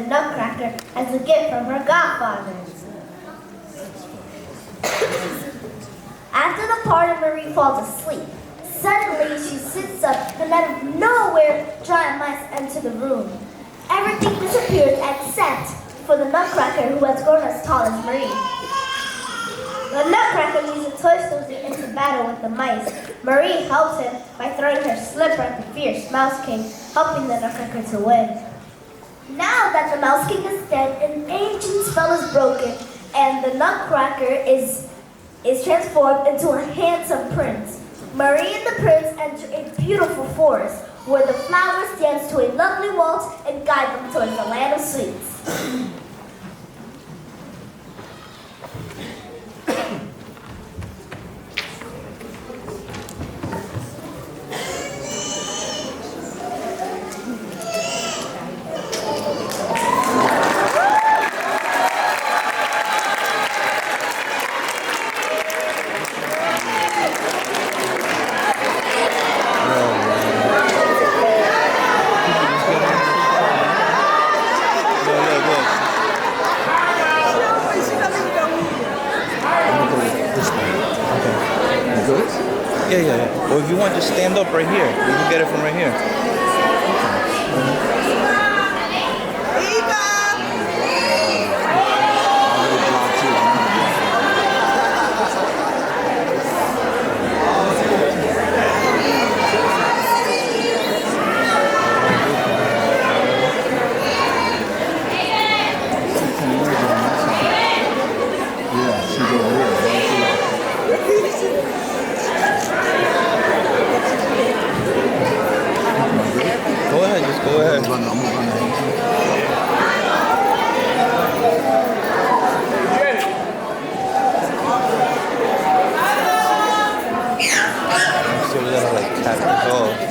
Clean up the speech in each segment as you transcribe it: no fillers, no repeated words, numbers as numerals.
Nutcracker as a gift from her godfather. After the party, Marie falls asleep. Suddenly, she sits up and out of nowhere, giant mice enter the room. Everything disappears except for the Nutcracker who has grown as tall as Marie. The Nutcracker leads the toy soldier into battle with the mice. Marie helps him by throwing her slipper at the fierce Mouse King, helping the Nutcracker to win. Now that the Mouse King is dead, an ancient spell is broken, and the Nutcracker is transformed into a handsome prince. Marie and the prince enter a beautiful forest, where the flowers dance to a lovely waltz and guide them towards the land of sweets. Or if you want, just stand up right here. You can get it from right here. Go ahead. So we gotta like tap it off.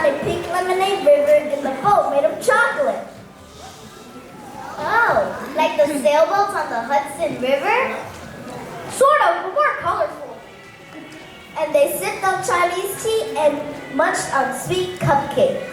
found a pink lemonade river in the boat made of chocolate. Oh, like the sailboats on the Hudson River? Sort of, but more colorful. And they sipped on Chinese tea and munched on sweet cupcakes.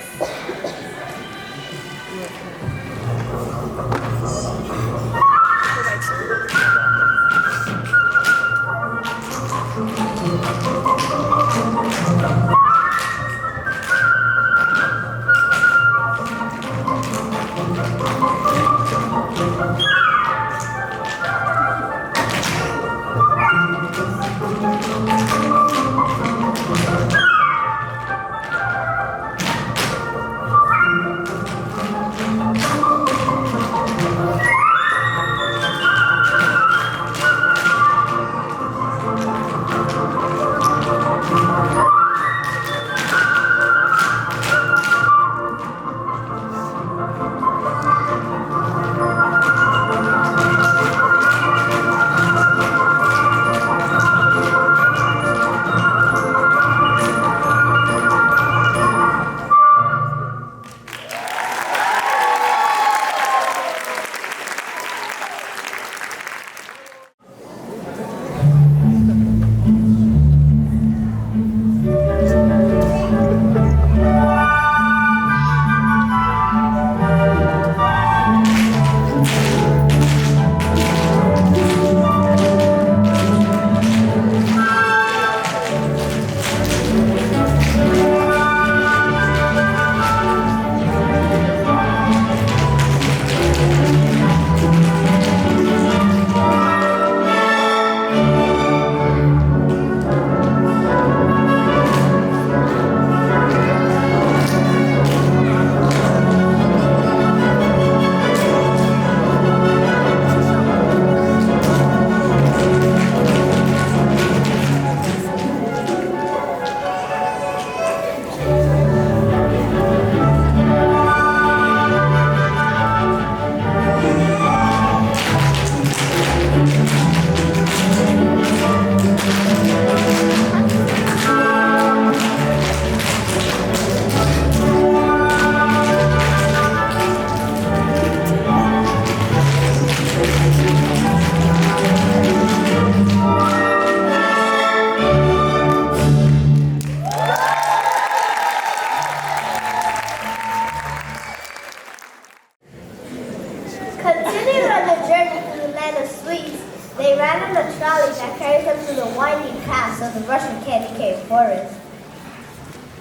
Continuing on the journey through the land of sweets, they ran on a trolley that carried them through the winding paths of the Russian candy cane forest.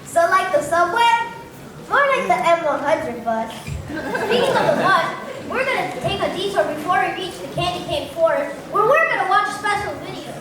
So like the subway? More like the M100 bus. Speaking of the bus, we're going to take a detour before we reach the candy cane forest, where we're going to watch a special video.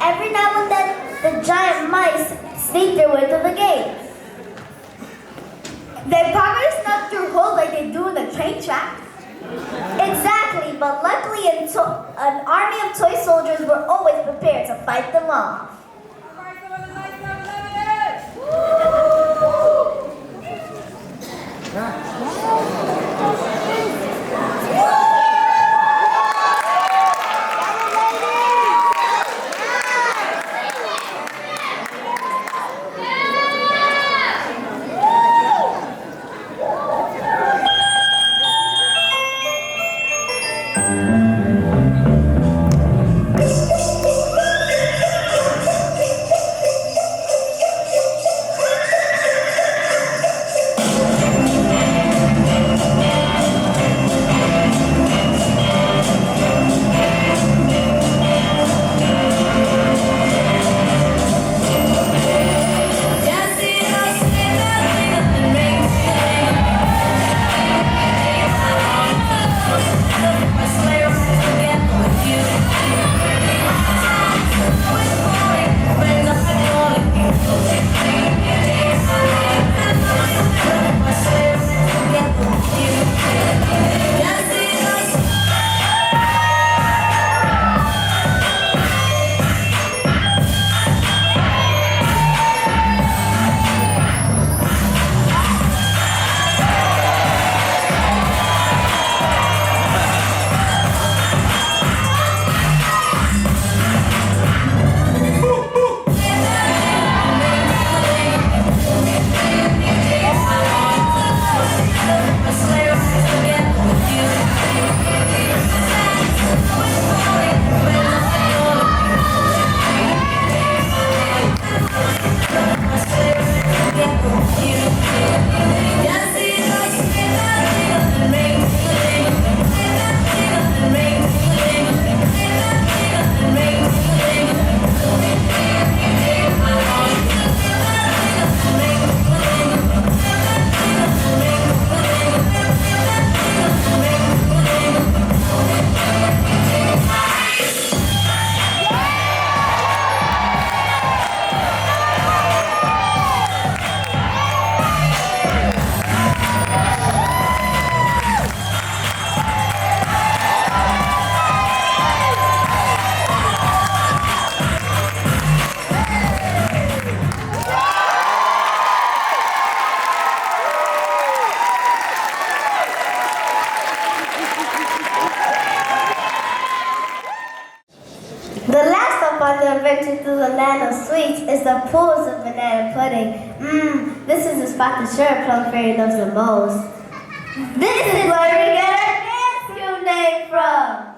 Every now and then, the giant mice sneak their way through the gates. They probably snuck through holes like they do in the train tracks. Exactly, but luckily an army of toy soldiers were always prepared to fight them off. The last stop on the adventure through the land of sweets is the pools of banana pudding. This is the spot the Sugar Plum Fairy loves the most. This is where we get our dance crew name from.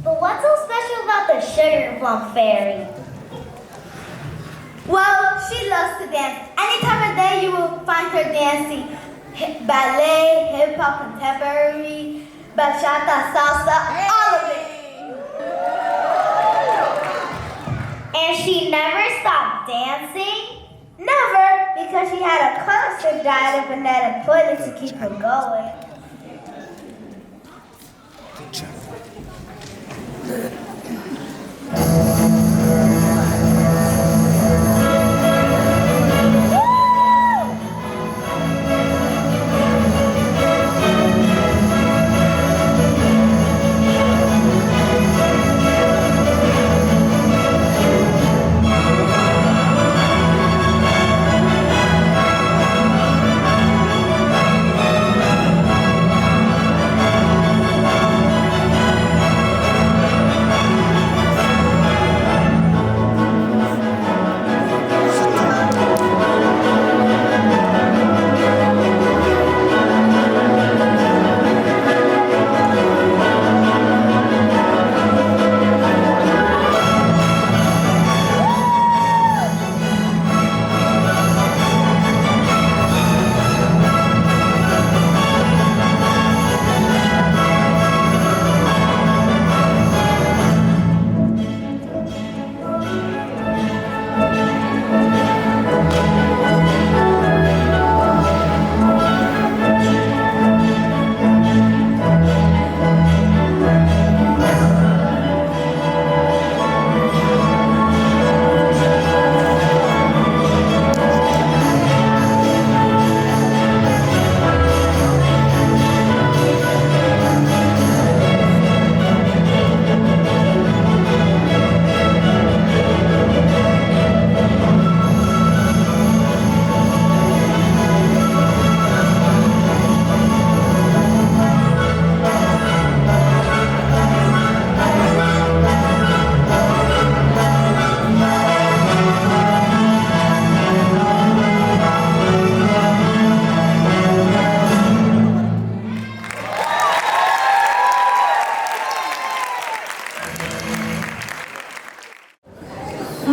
But what's so special about the Sugar Plum Fairy? Well, she loves to dance. Any time of day you will find her dancing ballet, hip-hop, contemporary, bachata, salsa, all of it. And she never stopped dancing? Never, because she had a constant diet of banana pudding to keep her going.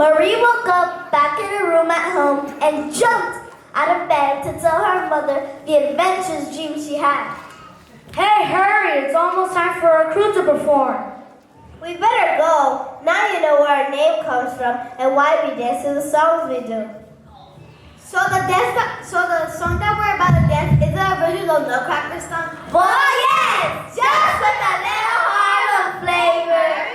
Marie woke up back in her room at home and jumped out of bed to tell her mother the adventurous dream she had. Hey, hurry! It's almost time for our crew to perform. We better go. Now you know where our name comes from and why we dance to the songs we do. So the song that we're about to dance is the original Nutcracker song? Boy, yes! Just with a little heart of flavor.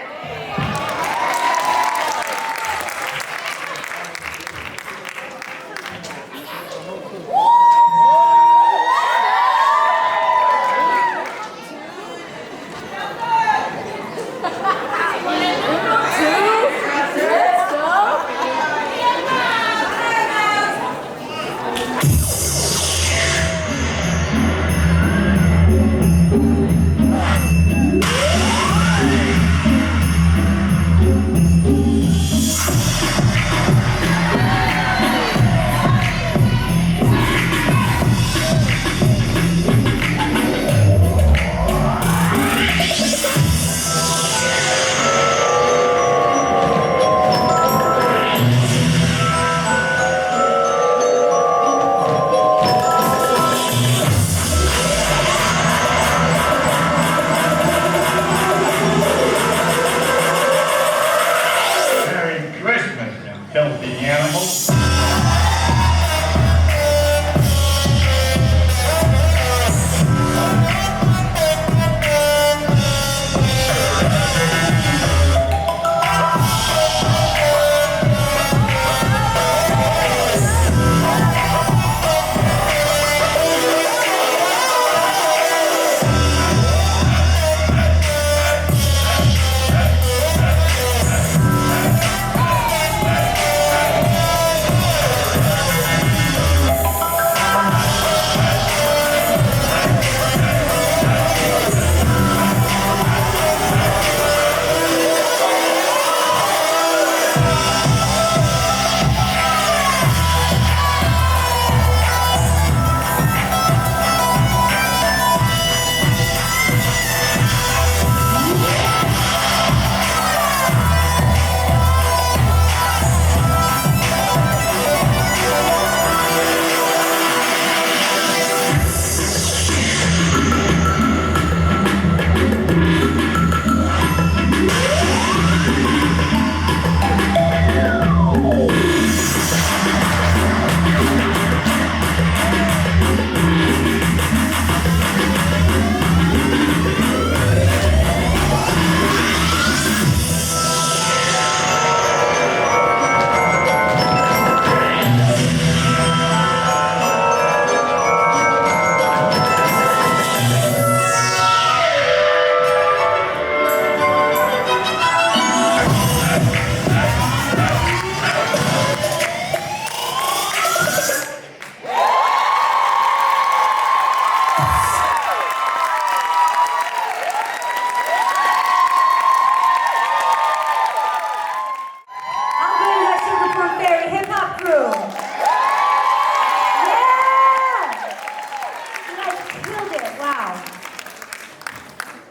Filthy animals.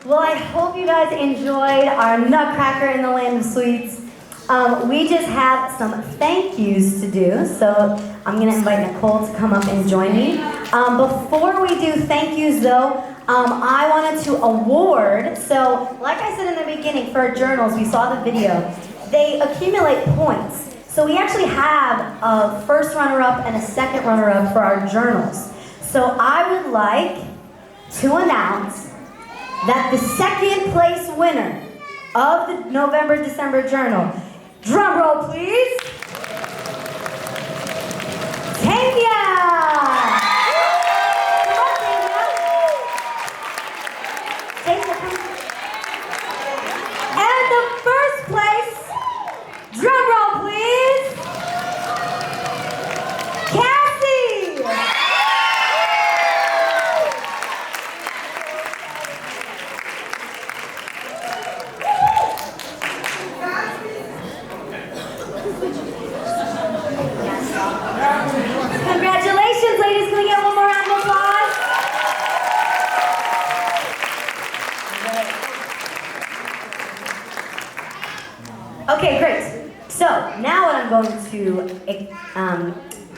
Well, I hope you guys enjoyed our Nutcracker in the Land of Sweets. We just have some thank yous to do, so I'm going to invite Nicole to come up and join me. Before we do thank yous, though, I wanted to award, so like I said in the beginning, for our journals, we saw the video, they accumulate points. So we actually have a first runner-up and a second runner-up for our journals. So I would like to announce that the second place winner of the November-December journal, drum roll please, Tanya! Come on, Tanya. Tanya, come. And the first place, drum roll please, Cassie! Congratulations, ladies. Can we get one more round of applause? Okay, great. So now what I'm going to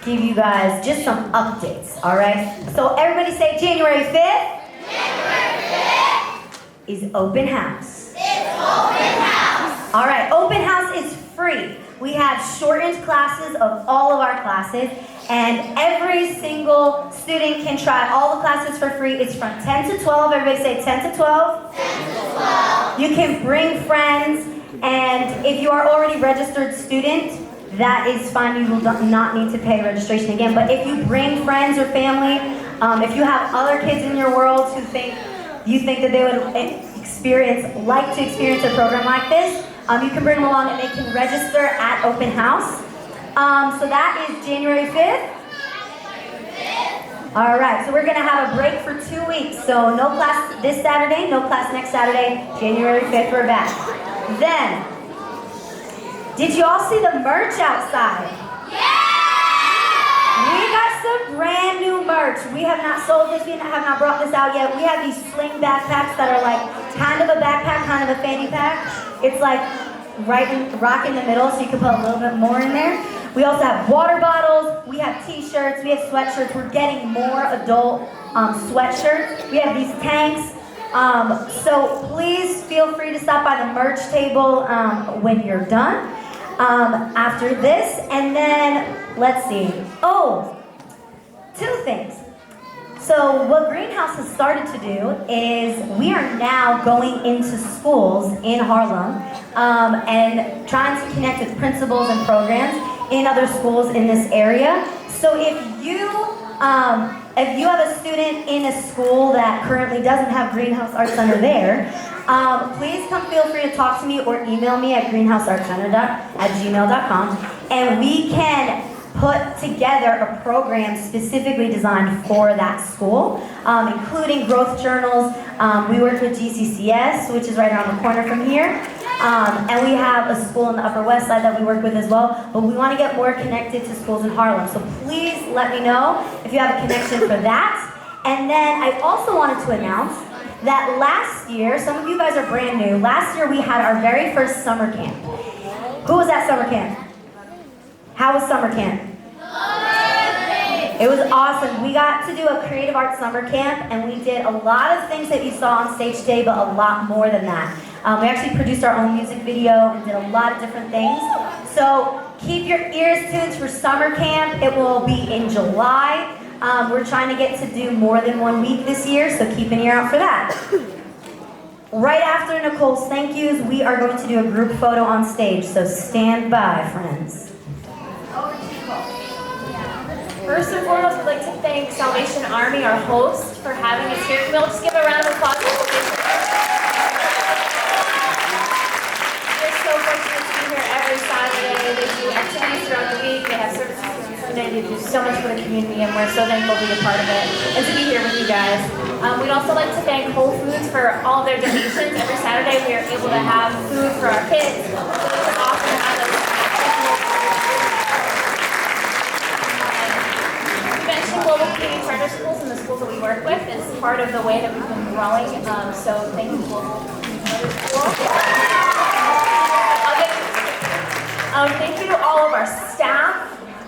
give you guys just some updates, all right? So everybody say January 5th. January 5th is open house. It's open house. All right, open house is free. We have shortened classes of all of our classes, and every single student can try all the classes for free. It's from 10 to 12. Everybody say 10 to 12. 10 to 12. You can bring friends, and if you are already registered student, that is fine. You will not need to pay registration again. But if you bring friends or family, if you have other kids in your world who you think that they would like to experience a program like this, you can bring them along and they can register at open house. So that is January 5th. All right, so we're gonna have a break for 2 weeks. So no class this Saturday, no class next Saturday. January 5th, we're back. Then, did you all see the merch outside? We got some brand new merch. We have not sold this, we have not brought this out yet. We have these sling backpacks that are like kind of a backpack, kind of a fanny pack. It's like rock in the middle, so you can put a little bit more in there. We also have water bottles, we have t-shirts, we have sweatshirts. We're getting more adult sweatshirts. We have these tanks. So please feel free to stop by the merch table when you're done after this. And then, let's see. Oh, 2 things. So what Greenhouse has started to do is we are now going into schools in Harlem and trying to connect with principals and programs in other schools in this area. So if you have a student in a school that currently doesn't have Greenhouse Art Center there, please come feel free to talk to me or email me at greenhouseartcenter@gmail.com, and we can put together a program specifically designed for that school, including growth journals. We work with GCCS, which is right around the corner from here. And we have a school in the Upper West Side that we work with as well, but we want to get more connected to schools in Harlem. So please let me know if you have a connection for that. And then I also wanted to announce that last year, some of you guys are brand new, last year we had our very first summer camp. Who was at summer camp? How was summer camp? It was awesome. We got to do a creative arts summer camp, and we did a lot of things that you saw on stage today, but a lot more than that. We actually produced our own music video and did a lot of different things. So keep your ears tuned for summer camp. It will be in July. We're trying to get to do more than 1 week this year, so keep an ear out for that. Right after Nicole's thank yous, we are going to do a group photo on stage, so stand by, friends. First and foremost, we'd like to thank Salvation Army, our host, for having us here. Can we all just give a round of applause? We're so fortunate to be here every Saturday. They do activities throughout the week. They have services on Sunday. They do so much for the community, and we're so thankful to be a part of it and to be here with you guys. We'd also like to thank Whole Foods for all of their donations. Every Saturday, we are able to have food for our kids. It's awesome to have those. Global community charter schools and the schools that we work with is part of the way that we've been growing. So thank you, Global Community Charter School. Thank you to all of our staff,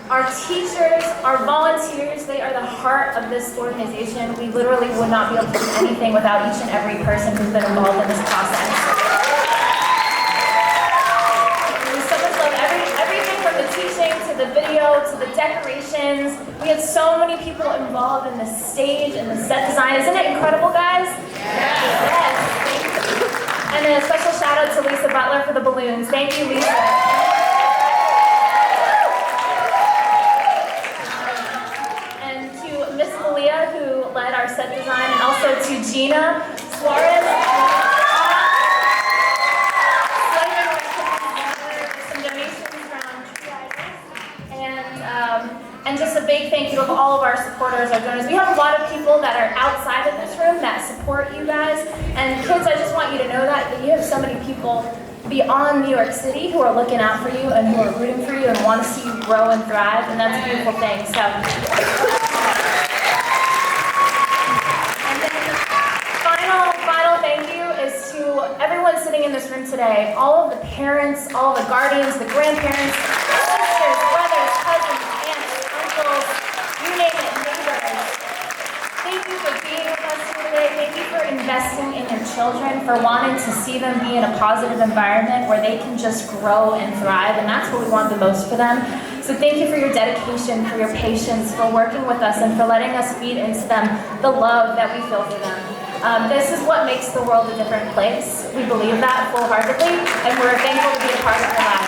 our teachers, our volunteers. They are the heart of this organization. We literally would not be able to do anything without each and every person who's been involved in this process. The video to the decorations. We had so many people involved in the stage and the set design. Isn't it incredible, guys? Yes. Thank you. And then a special shout out to Lisa Butler for the balloons. Thank you, Lisa. And to Miss Malia, who led our set design, and also to Gina Suarez. And just a big thank you to all of our supporters, our donors. We have a lot of people that are outside of this room that support you guys. And kids, I just want you to know that you have so many people beyond New York City who are looking out for you and who are rooting for you and want to see you grow and thrive. And that's a beautiful thing. So. And then the final thank you is to everyone sitting in this room today, all of the parents, all of the guardians, the grandparents, sisters, brothers, cousins, aunts, uncles, you name it, neighbors. Thank you for being with us here today. Thank you for investing in your children, for wanting to see them be in a positive environment where they can just grow and thrive, and that's what we want the most for them. So thank you for your dedication, for your patience, for working with us, and for letting us feed into them the love that we feel for them. This is what makes the world a different place. We believe that full-heartedly, and we're thankful to be a part of your lives.